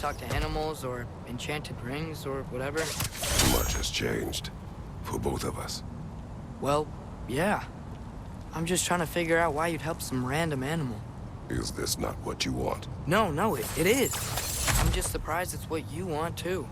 talk to animals or enchanted rings or whatever? Much has changed. For both of us. Well, yeah. I'm just trying to figure out why you'd help some random animal. Is this not what you want? No, it is. I'm just surprised it's what you want, too.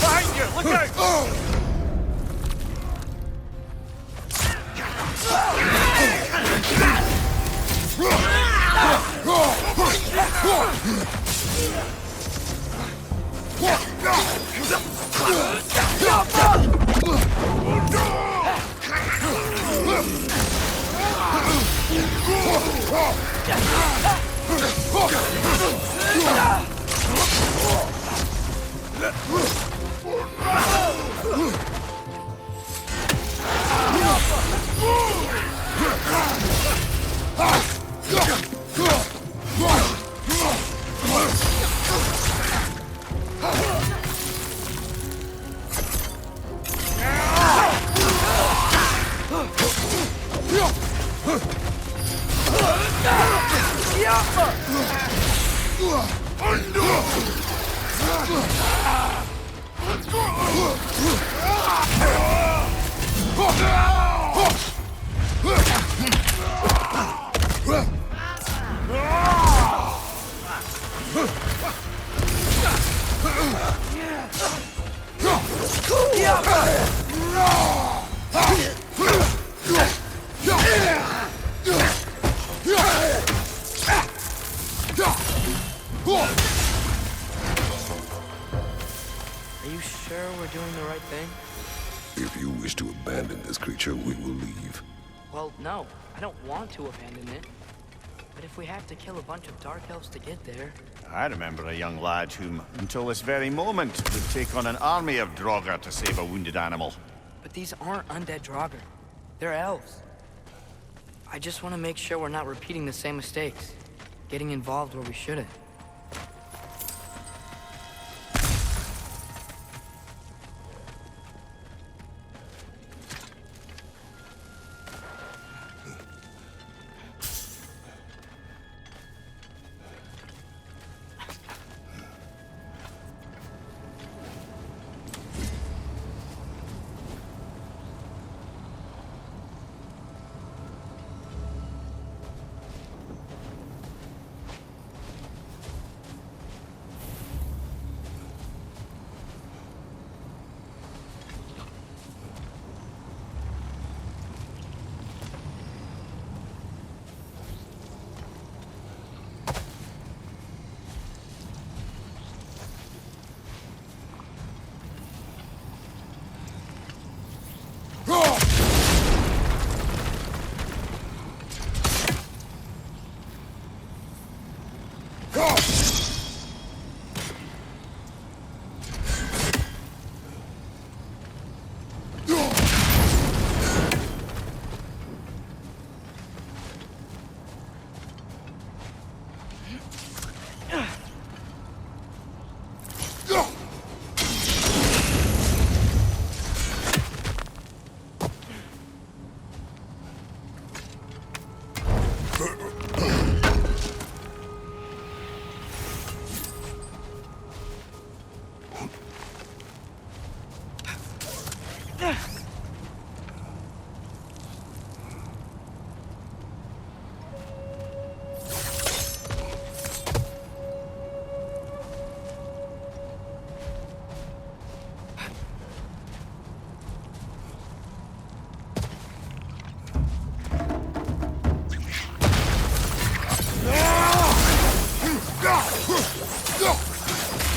Behind you! Look out! Are you sure we're doing the right thing? If you wish to abandon this creature, we will leave. Well, no. I don't want to abandon it. But if we have to kill a bunch of Dark Elves to get there... I remember a young lad whom, until this very moment, would take on an army of Draugr to save a wounded animal. But these aren't undead Draugr. They're elves. I just want to make sure we're not repeating the same mistakes. Getting involved where we shouldn't.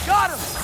Got him!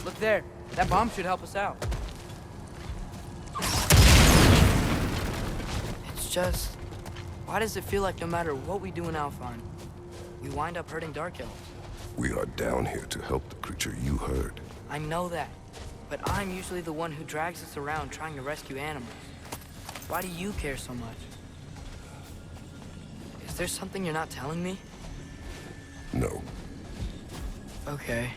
Look there. That bomb should help us out. It's just... why does it feel like no matter what we do in Alpharn, we wind up hurting Dark Elves? We are down here to help the creature you heard. I know that, but I'm usually the one who drags us around trying to rescue animals. Why do you care so much? Is there something you're not telling me? No. Okay.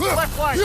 Left line!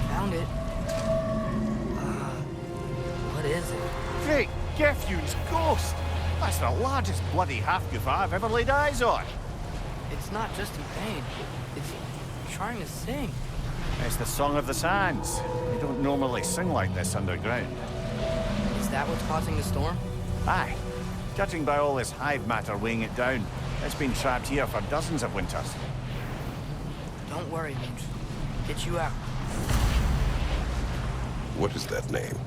Found it. What is it? Great Geffune's ghost! That's the largest bloody half-goof I've ever laid eyes on. It's not just in pain. It's trying to sing. It's the Song of the Sands. They don't normally sing like this underground. Is that what's causing the storm? Aye. Judging by all this hive matter weighing it down, it's been trapped here for dozens of winters. Don't worry, Minch. Get you out. What is that name?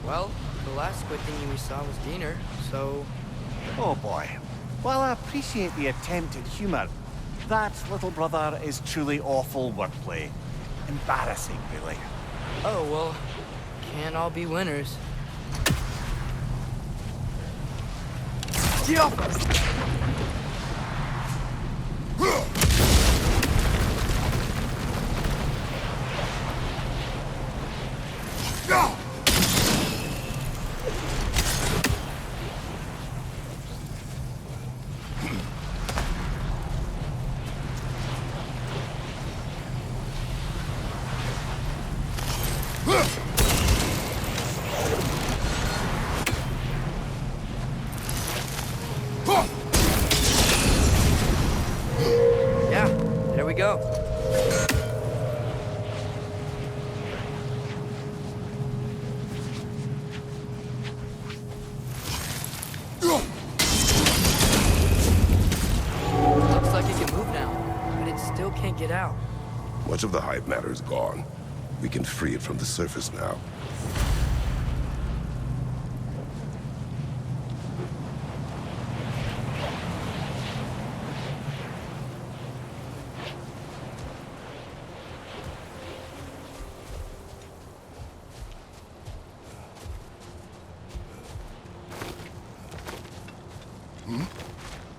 Well, the last squid thingy we saw was Diener, so... Oh boy. While I appreciate the attempt at humor, that, little brother, is truly awful wordplay. Embarrassing, really. Oh, well, can't all be winners. Yeah, there we go. Looks like it can move now, but it still can't get out. Much of the hive matter is gone. We can free it from the surface now.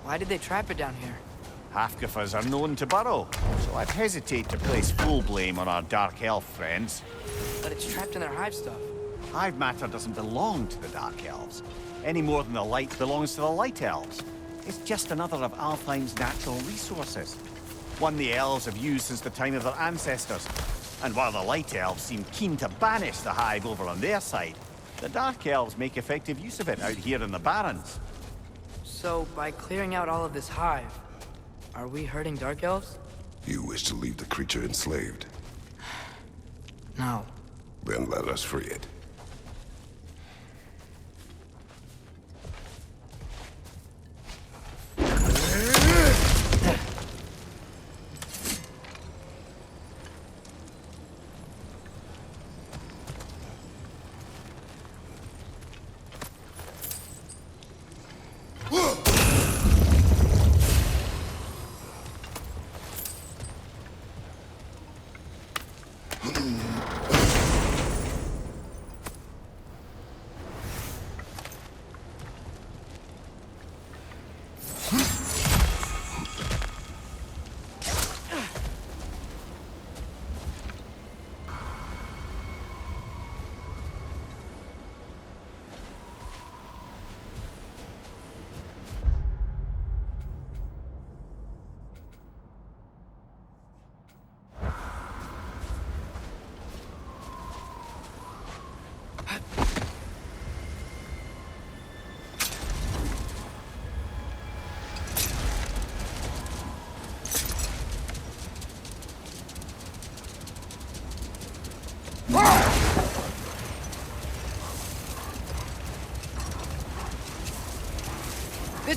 Why did they trap it down here? Half-goofers are known to burrow, so I'd hesitate to place full blame on our dark elf friends. But it's trapped in their hive stuff. Hive matter doesn't belong to the dark elves, any more than the light belongs to the light elves. It's just another of Alfheim's natural resources. One the elves have used since the time of their ancestors. And while the light elves seem keen to banish the hive over on their side, the dark elves make effective use of it out here in the Barrens. So, by clearing out all of this hive, are we hurting Dark Elves? You wish to leave the creature enslaved? No. Then let us free it.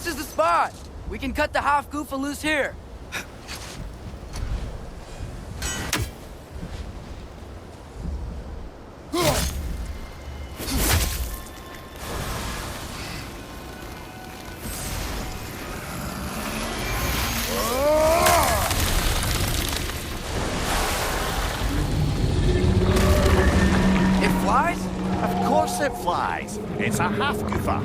This is the spot! We can cut the half-goofa loose here! It flies. It's a half-goofa.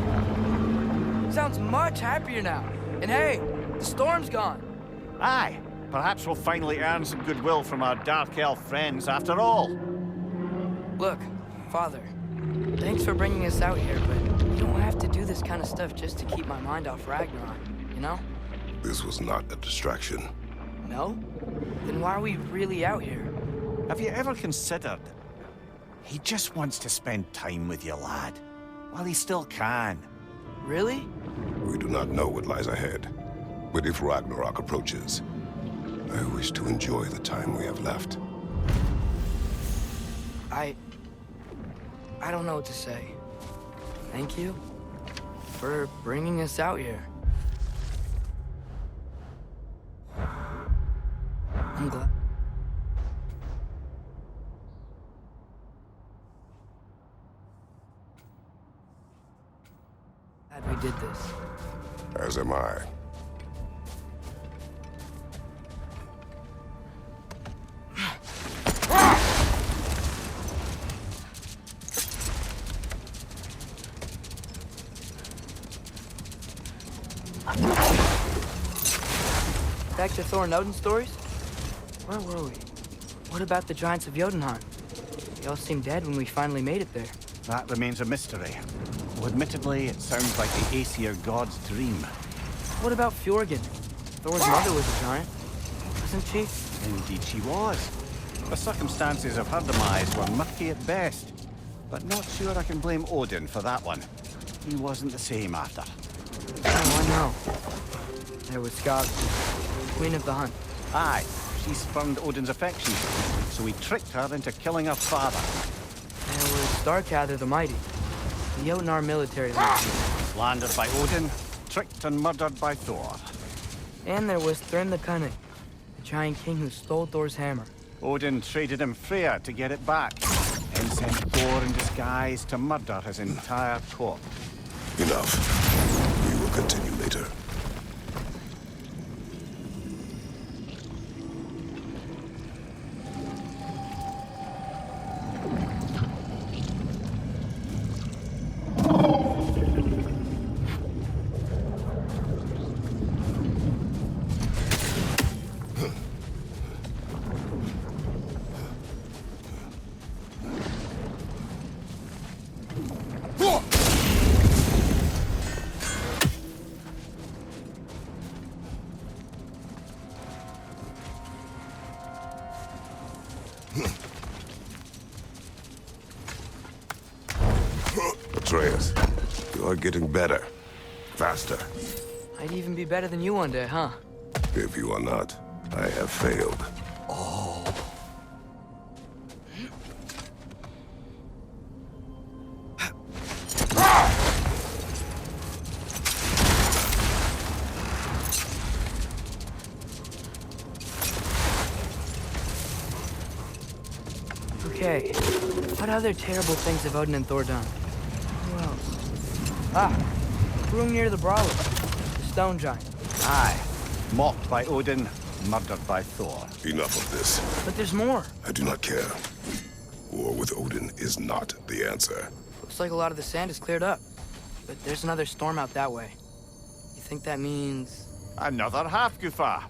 Sounds much happier now. And hey, the storm's gone. Aye, perhaps we'll finally earn some goodwill from our Dark Elf friends after all. Look, Father, thanks for bringing us out here, but you don't have to do this kind of stuff just to keep my mind off Ragnarok, you know? This was not a distraction. No? Then why are we really out here? Have you ever considered... He just wants to spend time with you, lad. While he still can. Really? We do not know what lies ahead. But if Ragnarok approaches, I wish to enjoy the time we have left. I don't know what to say. Thank you for bringing us out here. I'm glad. Glad we did this. As am I. Back to Thor and Odin's stories? Where were we? What about the giants of Jotunheim? They all seemed dead when we finally made it there. That remains a mystery. Well, admittedly, it sounds like the Aesir god's dream. What about Fjorgyn? Thor's mother was a giant, wasn't she? Indeed she was. The circumstances of her demise were murky at best. But not sure I can blame Odin for that one. He wasn't the same after. Oh, I know. There was Skag, Queen of the Hunt. Aye, she spurned Odin's affection, so he tricked her into killing her father. There was Starkather the Mighty, the Jotnar military leader. Slandered by Odin, tricked and murdered by Thor. And there was Thrym the Cunning, the giant king who stole Thor's hammer. Odin traded him Freya to get it back, and sent Thor in disguise to murder his entire court. Enough. We will continue later. Atreus, you are getting better. Faster. I'd even be better than you one day, huh? If you are not, I have failed. Okay, what other terrible things have Odin and Thor done? Who else? Ah, Hrungnir the Brawler, the stone giant. Aye, mocked by Odin, murdered by Thor. Enough of this. But there's more. I do not care. War with Odin is not the answer. Looks like a lot of the sand is cleared up. But there's another storm out that way. You think that means... Another half-goofa.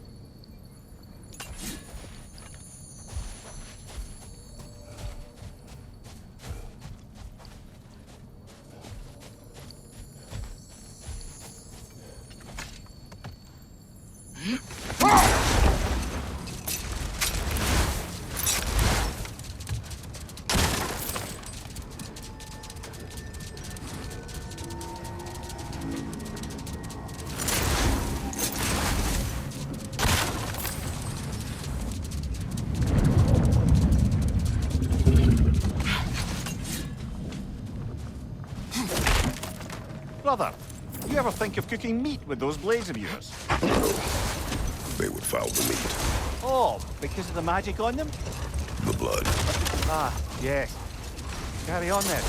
Brother, you ever think of cooking meat with those blades of yours? They would foul the meat. Oh, because of the magic on them? The blood. Ah, yes. Carry on then.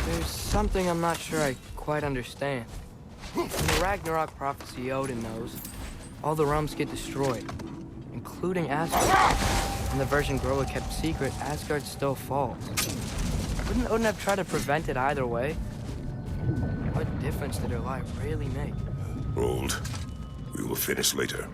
There's something I'm not sure I quite understand. In the Ragnarok prophecy Odin knows, all the realms get destroyed, including Asgard. In the version Groa kept secret, Asgard still falls. Wouldn't Odin have tried to prevent it either way? What difference did her lie really make? Hold. We will finish later.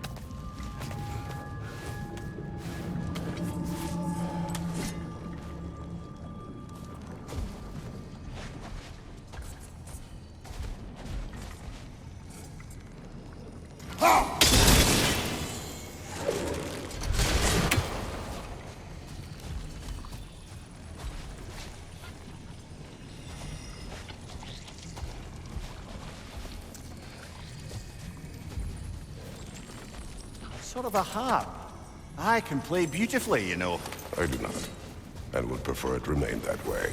Sort of a harp. I can play beautifully, you know. I do not, and would prefer it remain that way.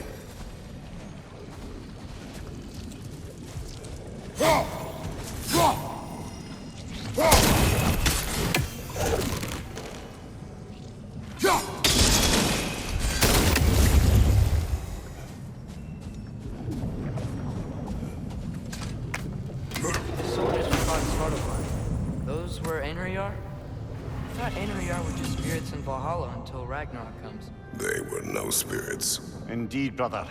Soldiers we fought in Svartalfheim. Those were Einherjar? I thought Einherjar were just spirits in Valhalla until Ragnarok comes. They were no spirits. Indeed, brother.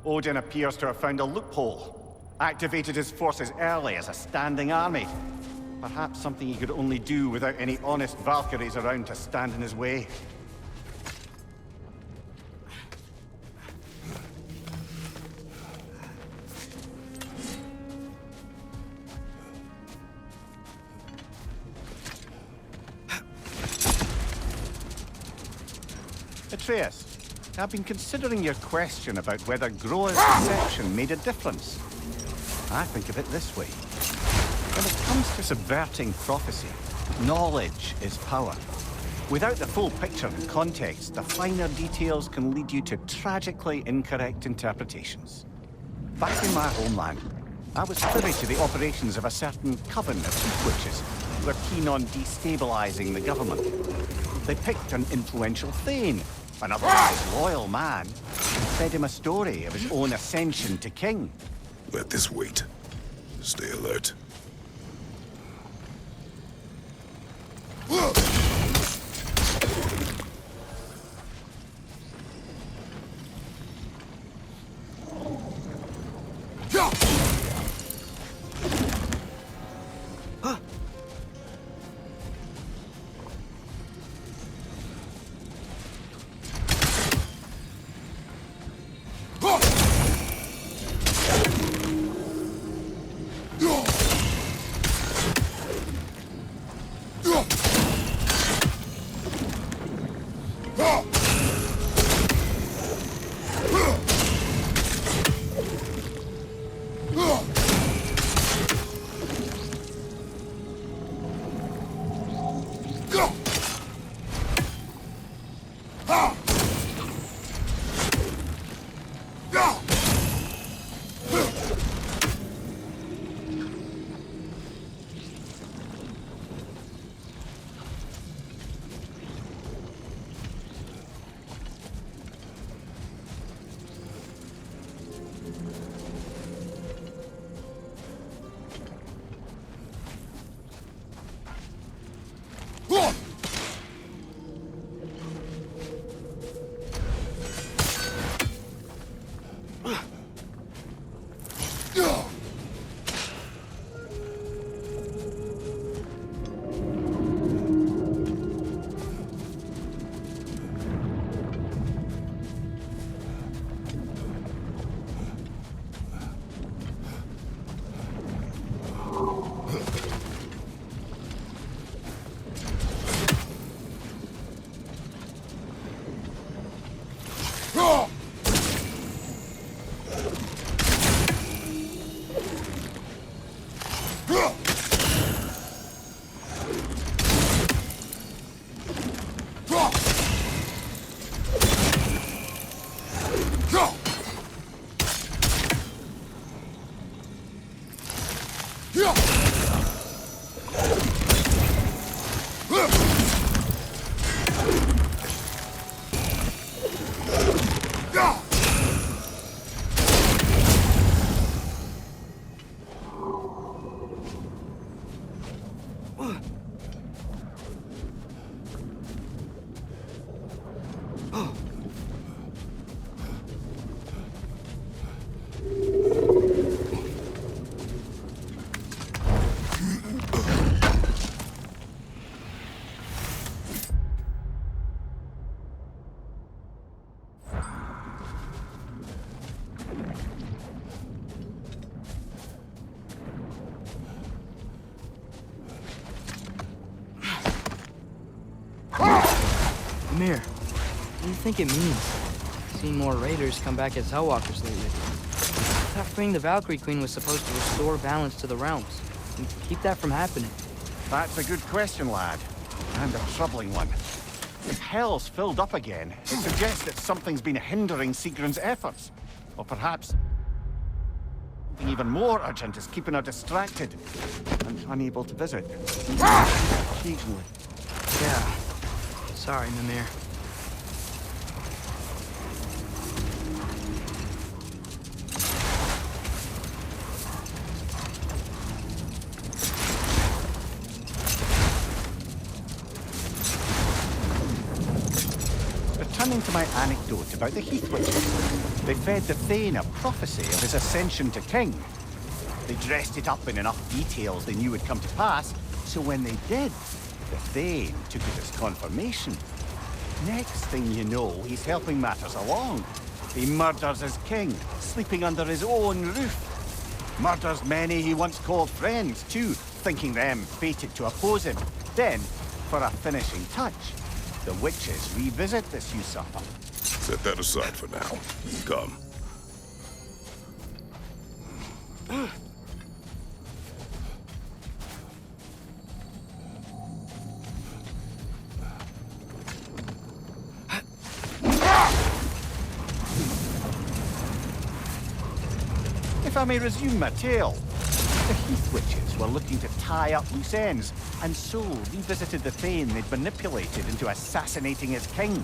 Odin appears to have found a loophole. Activated his forces early as a standing army. Perhaps something he could only do without any honest Valkyries around to stand in his way. Atreus, I've been considering your question about whether Groa's deception made a difference. I think of it this way. When it comes to subverting prophecy, knowledge is power. Without the full picture and context, the finer details can lead you to tragically incorrect interpretations. Back in my homeland, I was privy to the operations of a certain coven of chief witches who were keen on destabilizing the government. They picked an influential Thane, an otherwise loyal man, and fed him a story of his own ascension to king. Let this wait. Stay alert. Mimir, what do you think it means? Seen more raiders come back as Hellwalkers lately. I thought freeing the Valkyrie Queen was supposed to restore balance to the realms and keep that from happening. That's a good question, lad. And a troubling one. If Hell's filled up again, it suggests that something's been hindering Sigrun's efforts. Or perhaps something even more urgent is keeping her distracted and unable to visit. Occasionally. Yeah. Sorry, Mimir. Returning to my anecdote about the Heath Witches, they fed the Thane a prophecy of his ascension to king. They dressed it up in enough details they knew would come to pass, so when they did, the Thane took it as confirmation. Next thing you know, he's helping matters along. He murders his king, sleeping under his own roof. Murders many he once called friends, too, thinking them fated to oppose him. Then, for a finishing touch, the witches revisit this usurper. Set that aside for now. Come. If I may resume my tale, the Heath Witches were looking to tie up loose ends, and so revisited the Thane they'd manipulated into assassinating his king.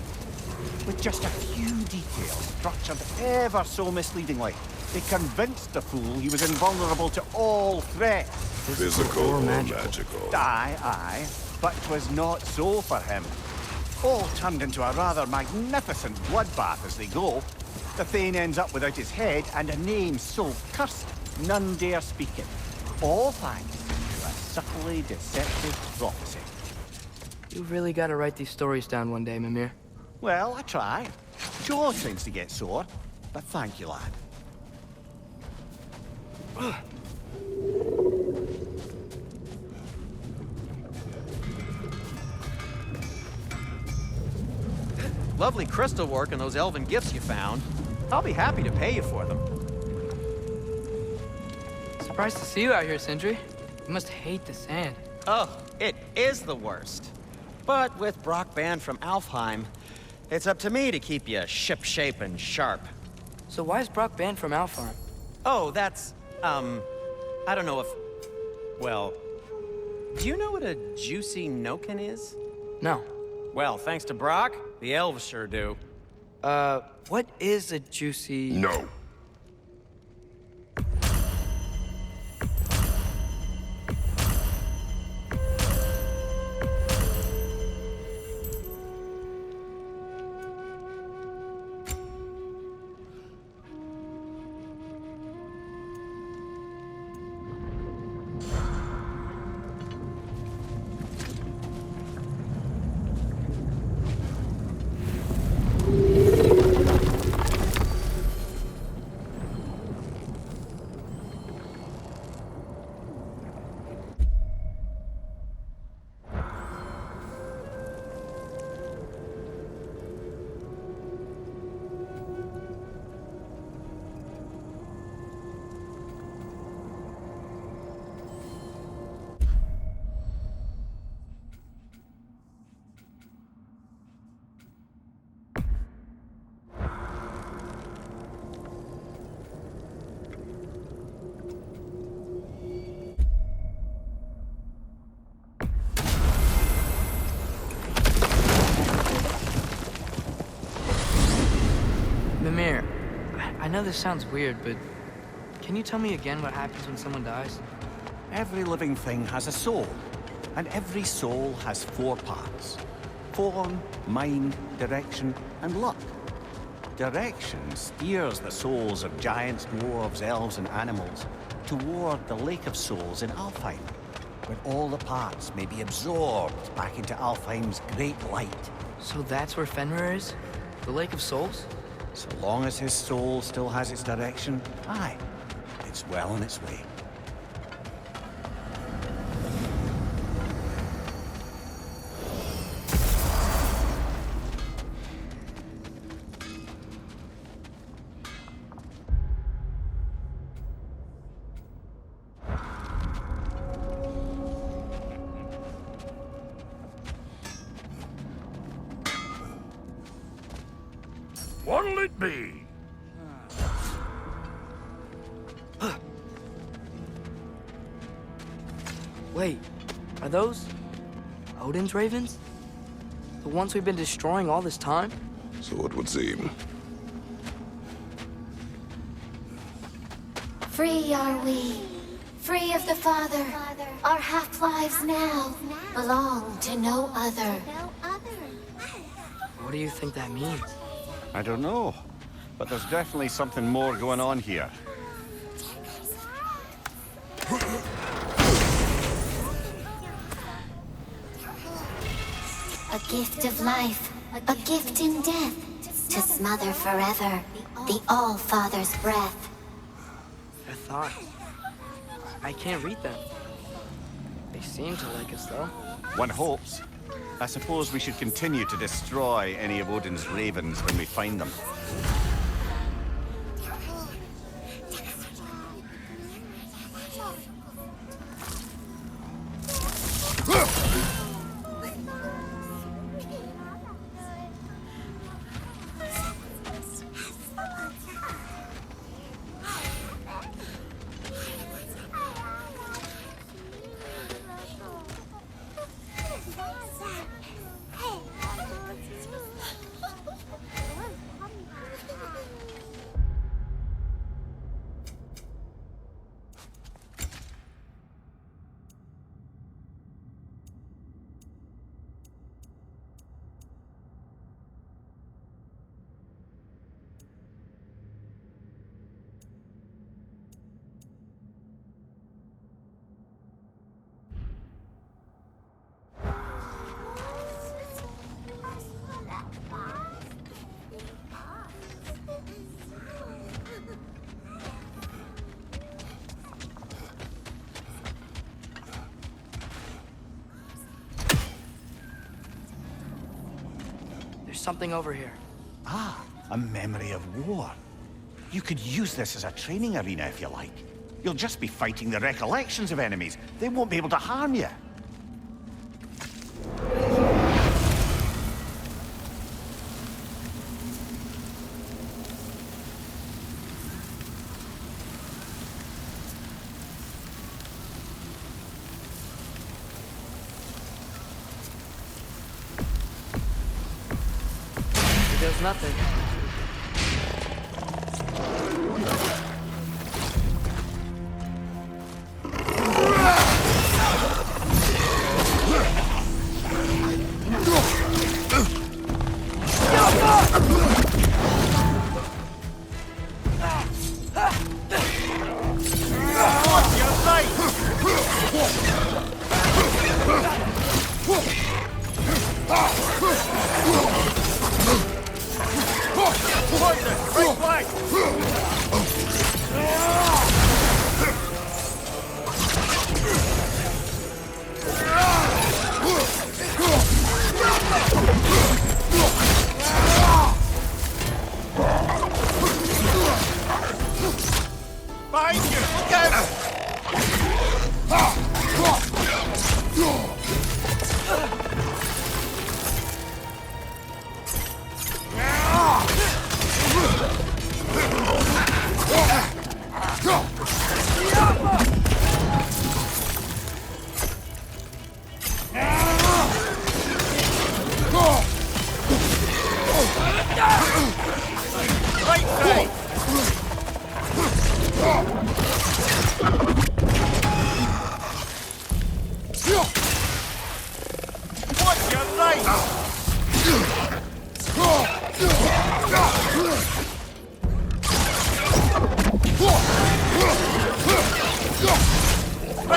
With just a few details structured ever so misleadingly, they convinced the fool he was invulnerable to all threats. Physical or magical? Aye, but 'twas not so for him. All turned into a rather magnificent bloodbath as they go. The Thane ends up without his head and a name so cursed none dare speak it. All thanks to a subtly deceptive prophecy. You've really got to write these stories down one day, Mimir. Well, I try. Jaw tends to get sore, but thank you, lad. Lovely crystal work and those elven gifts you found. I'll be happy to pay you for them. Surprised to see you out here, Sindri. You must hate the sand. Oh, it is the worst. But with Brock banned from Alfheim, it's up to me to keep you ship-shape and sharp. So why is Brock banned from Alfheim? Oh, that's, I don't know if... Well, do you know what a juicy Noken is? No. Well, thanks to Brock, the elves sure do. What is a juicy... No. know this sounds weird, but can you tell me again what happens when someone dies? Every living thing has a soul, and every soul has 4 parts. Form, mind, direction, and luck. Direction steers the souls of giants, dwarves, elves, and animals toward the Lake of Souls in Alfheim, where all the parts may be absorbed back into Alfheim's great light. So that's where Fenrir is? The Lake of Souls? So long as his soul still has its direction, aye, it's well on its way. What'll it be? Wait, are those Odin's ravens? The ones we've been destroying all this time? So it would seem. Free are we, free of the Father. Our half-lives now belong to no other. What do you think that means? I don't know, but there's definitely something more going on here. A gift of life, a gift in death, to smother forever the All-Father's breath. Their thoughts. I can't read them. They seem to like us, though. One hopes. I suppose we should continue to destroy any of Odin's ravens when we find them. There's something over here. Ah, a memory of war. You could use this as a training arena if you like. You'll just be fighting the recollections of enemies. They won't be able to harm you. There's nothing.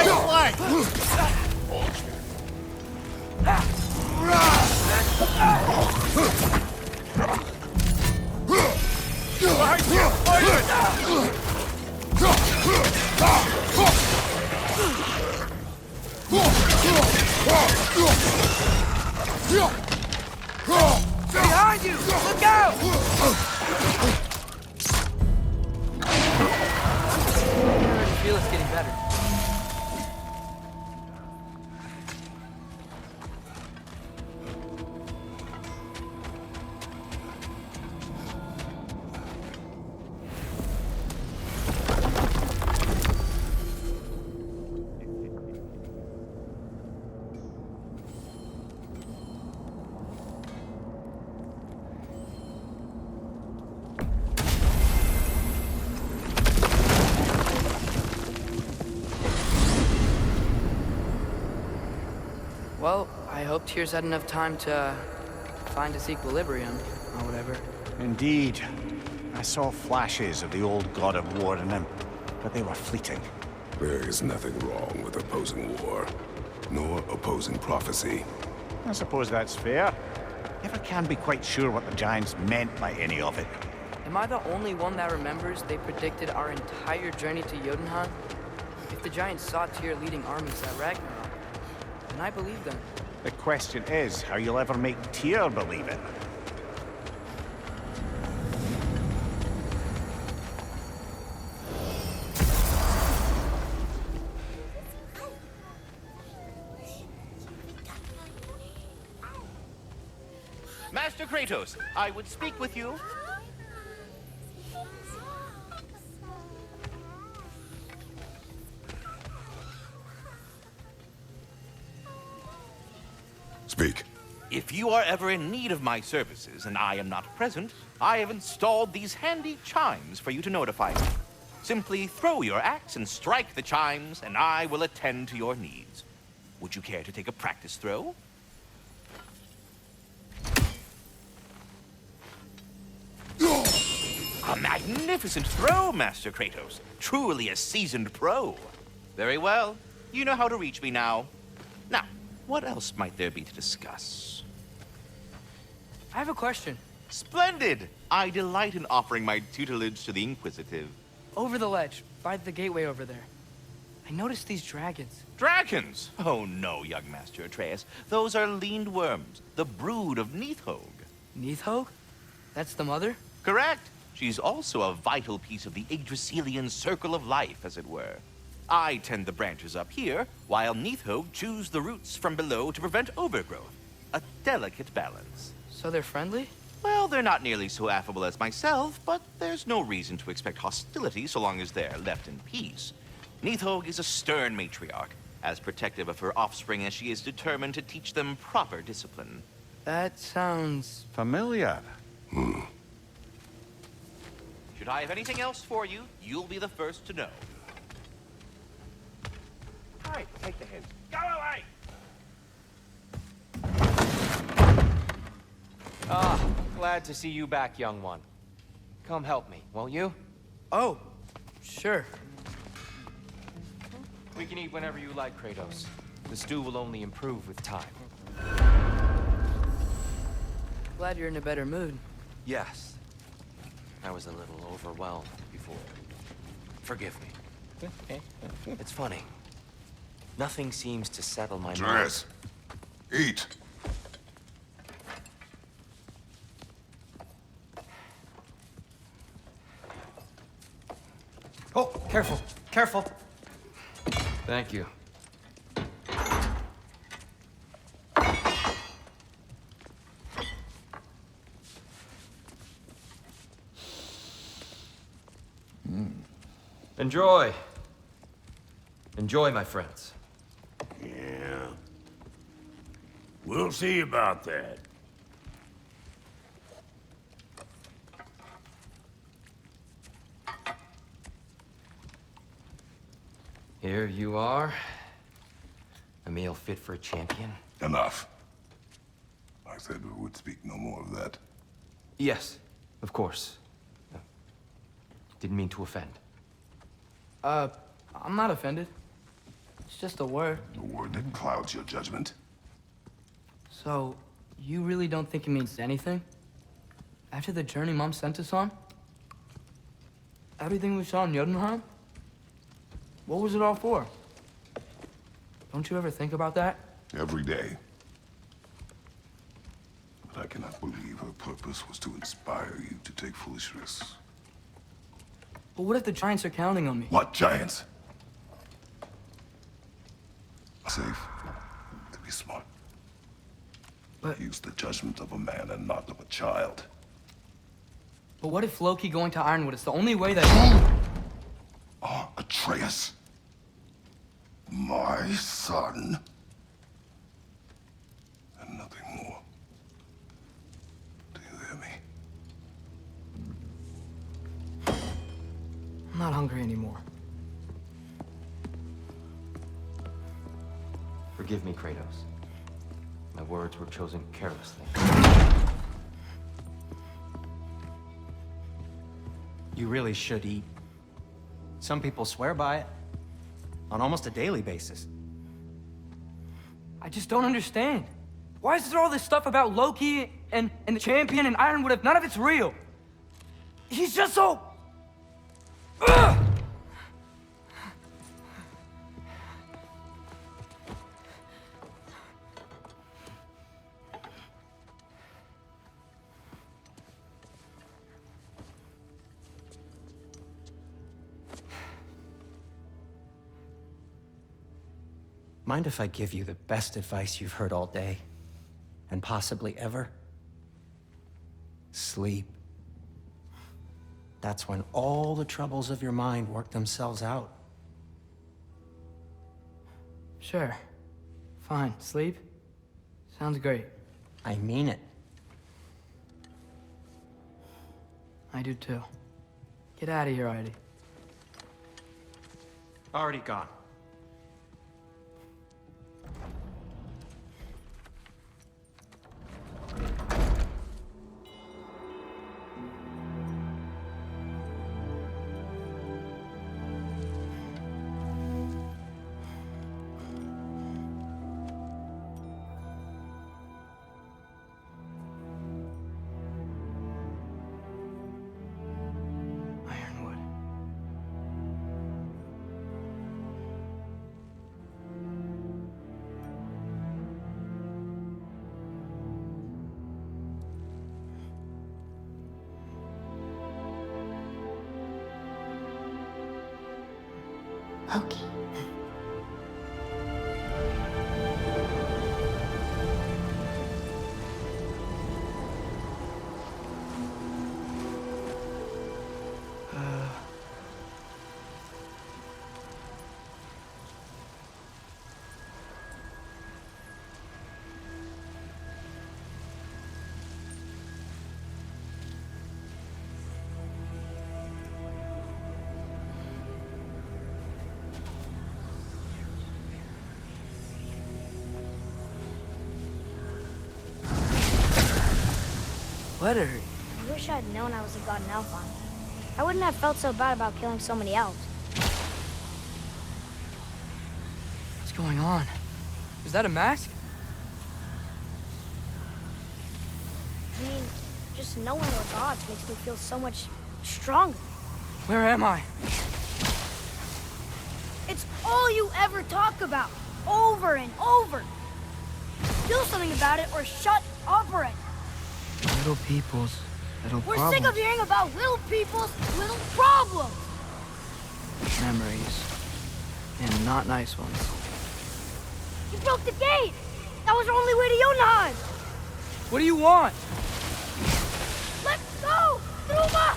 right flank! Behind you! Behind you! Look out! I feel it's getting better. Well, I hope Tyr's had enough time to find his equilibrium, or whatever. Indeed. I saw flashes of the old god of war in him, but they were fleeting. There is nothing wrong with opposing war, nor opposing prophecy. I suppose that's fair. Never can be quite sure what the Giants meant by any of it. Am I the only one that remembers they predicted our entire journey to Jotunheim? If the Giants saw Tyr leading armies at Ragnarok, then I believe them. The question is how you'll ever make Tyr believe it. Master Kratos, I would speak with you. Speak. If you are ever in need of my services and I am not present, I have installed these handy chimes for you to notify me. Simply throw your axe and strike the chimes, and I will attend to your needs. Would you care to take a practice throw? A magnificent throw, Master Kratos. Truly a seasoned pro. Very well. You know how to reach me now. Now, what else might there be to discuss? I have a question. Splendid! I delight in offering my tutelage to the inquisitive. Over the ledge, by the gateway over there, I noticed these dragons. Dragons? Oh no, young Master Atreus. Those are leaned worms, the brood of Nidhogg. Nidhogg? That's the mother? Correct. She's also a vital piece of the Yggdrasilian circle of life, as it were. I tend the branches up here, while Nidhogg chews the roots from below to prevent overgrowth. A delicate balance. So they're friendly? Well, they're not nearly so affable as myself, but there's no reason to expect hostility so long as they're left in peace. Nidhogg is a stern matriarch, as protective of her offspring as she is determined to teach them proper discipline. That sounds... Familiar. Should I have anything else for you, you'll be the first to know. All right, take the hint. Go away! Ah, glad to see you back, young one. Come help me, won't you? Oh, sure. We can eat whenever you like, Kratos. The stew will only improve with time. Glad you're in a better mood. Yes. I was a little overwhelmed before. Forgive me. It's funny. Nothing seems to settle my mind. Atreus, eat. Oh, careful, careful. Thank you. Enjoy. Enjoy, my friends. Yeah. We'll see about that. Here you are. A meal fit for a champion. Enough. I said we would speak no more of that. Yes, of course. Didn't mean to offend. I'm not offended. It's just a word. A word that clouds your judgment. So, you really don't think it means anything? After the journey Mom sent us on? Everything we saw in Jotunheim? What was it all for? Don't you ever think about that? Every day. But I cannot believe her purpose was to inspire you to take foolish risks. But what if the Giants are counting on me? What giants? Safe. To be smart. But- Use the judgment of a man and not of a child. But what if Loki going to Ironwood is the only way that... Atreus. My son. And nothing more. Do you hear me? I'm not hungry anymore. Forgive me, Kratos. My words were chosen carelessly. You really should eat. Some people swear by it. On almost a daily basis. I just don't understand. Why is there all this stuff about Loki and the champion and Ironwood if none of it's real? He's just so... Ugh! Mind if I give you the best advice you've heard all day? And possibly ever? Sleep. That's when all the troubles of your mind work themselves out. Sure. Fine. Sleep? Sounds great. I mean it. I do too. Get out of here, Heidi. Already gone. Ironwood. Loki. Let her. I wish I'd known I was a god in Alfheim. I wouldn't have felt so bad about killing so many elves. What's going on? Is that a mask? I mean, just knowing we're gods makes me feel so much stronger. Where am I? It's all you ever talk about, over and over. Do something about it or shut up already. Little people's little We're problems. sick of hearing about little people's little problems. Memories. And not nice ones. You broke the gate. That was our only way to Jotunheim. What do you want? Let's go, Truma.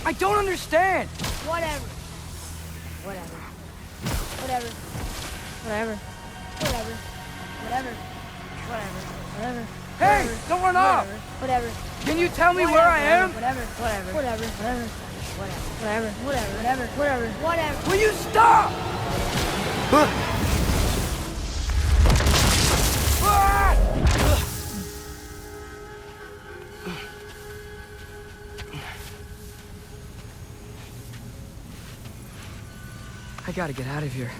I don't understand. Whatever. Whatever. Whatever. Whatever. Whatever. Whatever. Whatever. Whatever. Hey, don't run off. Whatever. Can you tell me where I am? Whatever. Whatever. Whatever. Whatever. Whatever. Whatever. Whatever. Whatever. Will you stop? I gotta get out of here.